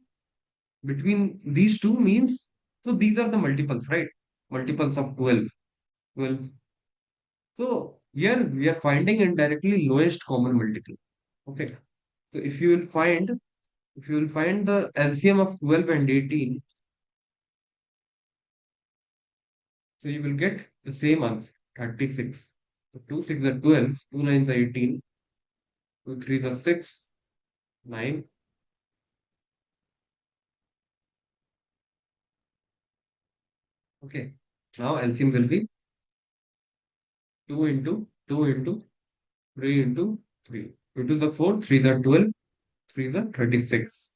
between these two means, so these are the multiples, right? Multiples of 12. 12. So here we are finding indirectly lowest common multiple. Okay. So if you will find the LCM of 12 and 18, so you will get the same answer, 36. So 2 6 are 12, 2 9s are 18, 2 3s are 6, 9. Okay. Now LCM will be 2 into 2 into 3 into 3. 2 to the 4, 3s are 12, 3s are 36.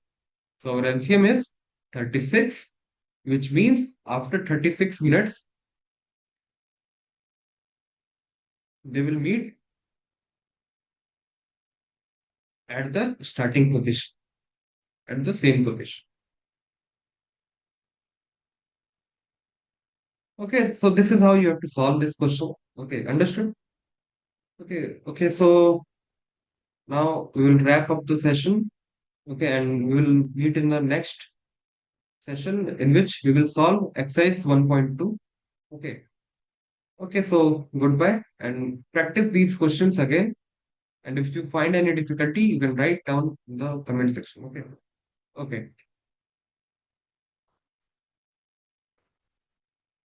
So our LCM is 36, which means after 36 minutes, they will meet at the starting position, at the same position. Okay, so this is how you have to solve this question. Okay, understood? Okay, so now we will wrap up the session. Okay, and we will meet in the next session in which we will solve exercise 1.2. Okay. Okay, so goodbye and practice these questions again. And if you find any difficulty, you can write down in the comment section. Okay. Okay.